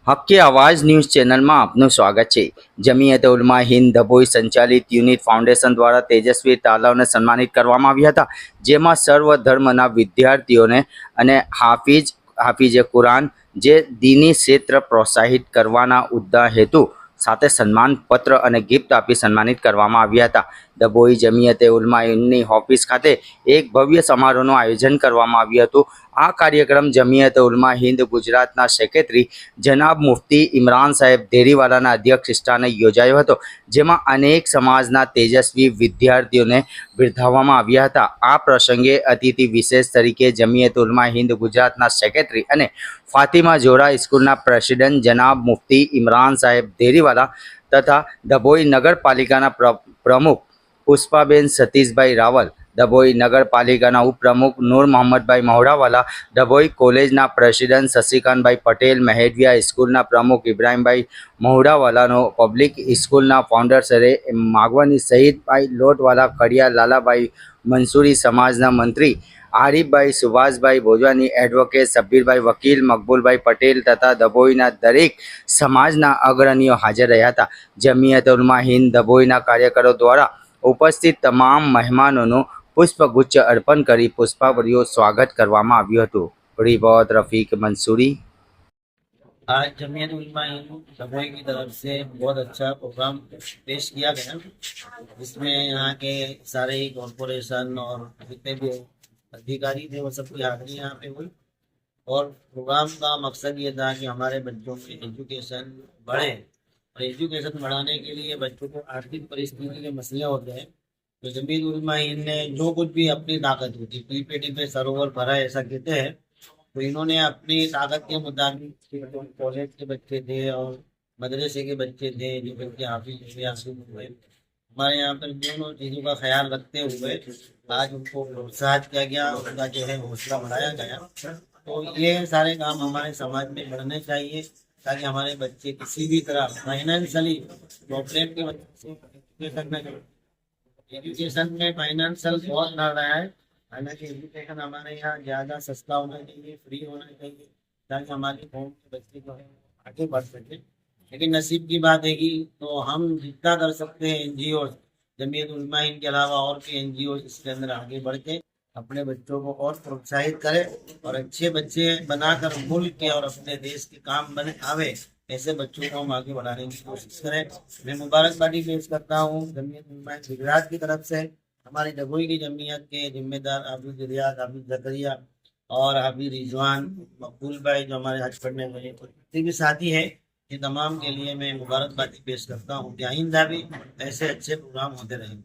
હક્કે આવાજ ન્યૂઝ ચેનલમાં આપનું સ્વાગત છે। જમિયત ઉલમા હિન્દ ડભોઈ સંચાલિત યુનિટ ફાઉન્ડેશન દ્વારા તેજસ્વી તાલાવને સન્માનિત કરવામાં આવ્યા હતા, જેમાં સર્વ ધર્મના વિદ્યાર્થીઓને અને હાફિઝે કુરાન જે દીની ક્ષેત્ર પ્રોત્સાહિત કરવાના ઉદ્દા હેતુ સાથે સન્માન પત્ર અને ગિફ્ટ આપી સન્માનિત કરવામાં આવ્યા હતા। ડભોઈ જમિયતે ઉલમા હિન્દની ઓફિસ ખાતે એક ભવ્ય સમારોહનું આયોજન કરવામાં આવ્યું હતું। આ કાર્યક્રમ જમિયત ઉલમા હિન્દ ગુજરાતના સેક્રેટરી જનાબ મુફ્તી ઇમરાન સાહેબ ધેરીવાલાના અધ્યક્ષ સ્થાને યોજાયો હતો, જેમાં અનેક સમાજના તેજસ્વી વિદ્યાર્થીઓને બિરદાવવામાં આવ્યા હતા। આ પ્રસંગે અતિથિ વિશેષ તરીકે જમિયત ઉલમા હિન્દ ગુજરાતના સેક્રેટરી અને ફાતિમા ઝોરા સ્કૂલના પ્રેસિડેન્ટ જનાબ મુફ્તી ઇમરાન સાહેબ ધેરીવાલા તથા ડભોઈ નગરપાલિકાના પ્રમુખ પુષ્પાબેન સતીશભાઈ રાવલ, ડભોઈ નગરપાલિકાના ઉપપ્રમુખ નૂર મોહમ્મદભાઈ મહોડાવાલા, ડભોઈ કોલેજના પ્રેસિડેન્ટ શશિકાંતભાઈ પટેલ, મહેડિયા સ્કૂલના પ્રમુખ ઇબ્રાહીમભાઈ મહોડાવાલાનો, પબ્લિક સ્કૂલના ફાઉન્ડર સરે માગવાની શહીદભાઈ લોટવાલા, ખડિયા લાલાભાઈ મંસૂરી, સમાજના મંત્રી આરીફભાઈ સુભાષભાઈ ભોજવાની, એડવોકેટ સબ્બીરભાઈ વકીલ, મકબૂલભાઈ પટેલ તથા ડભોઈના દરેક સમાજના અગ્રણીઓ હાજર રહ્યા હતા। જમિયત ઉલમા હિન્દ ડભોઈના કાર્યકરો દ્વારા ઉપસ્થિત તમામ મહેમાનોનું પુષ્પગુચ્છ અર્પણ કરી પુષ્પાવલીઓ સ્વાગત કરવામાં આવ્યું હતું। रिपोर्ट रफीक मंसूरी। आज जमीयत उलमा हिंद डभोई की तरफ से बहुत अच्छा प्रोग्राम पेश किया गया, जिसमें यहाँ के सारे कॉरपोरेशन और जितने भी अधिकारी थे वो सबकी हाजिरी यहाँ पे हुई। और प्रोग्राम का मकसद ये था कि हमारे बच्चों में एजुकेशन बढ़े, और एजुकेशन बढ़ाने के लिए बच्चों को आर्थिक परिस्थिति के मसले होते हैं, तो जमीयत उलमा हिंद ने जो कुछ भी अपनी ताकत होती, टीपे पे सरोवर भरा ऐसा कहते हैं, तो इन्होंने अपनी ताकत के मुताबिक कॉलेज के बच्चे थे और मदरसे के बच्चे थे, जो बच्चे हाफिज हुए, हमारे यहाँ पर दोनों चीज़ों का ख्याल रखते हुए आज उनको प्रोत्साहित किया गया, उनका जो है हौसला बढ़ाया गया। तो ये सारे काम हमारे समाज में बढ़ने चाहिए, ताकि हमारे बच्चे किसी भी तरह फाइनेंशियली प्रॉब्लम के वजह से एजुकेशन में फाइनेंशियल बहुत लड़ रहा है। हालांकि एजुकेशन हमारे यहाँ ज़्यादा सस्ता होना चाहिए, फ्री होना चाहिए, ताकि हमारे कौम के बच्चे जो है आगे बढ़ सके। लेकिन नसीब की बात है कि तो हम जितना कर सकते हैं NGO, जमीयत उलमा हिंद के अलावा और भी NGO इसके अंदर आगे बढ़ के अपने बच्चों को और प्रोत्साहित करें और अच्छे बच्चे बनाकर मुल्क के और अपने देश के काम बने आवे, ऐसे बच्चों को हम आगे बढ़ाने की कोशिश करें। मैं मुबारकबादी पेश करता हूँ जमीयत उलमा हिंद गुजरात की तरफ से हमारी डभोई की जमीयत के जिम्मेदार हाफिज रियाज, हाफिज जकरिया और हाफिज रिजवान, मकबूल भाई जो हमारे हज पढ़ने वाले जितने भी साथी हैं, ये तमाम के लिए मैं मुबारकबादी पेश करता हूँ कि आइंदा भी ऐसे अच्छे प्रोग्राम होते रहेंगे।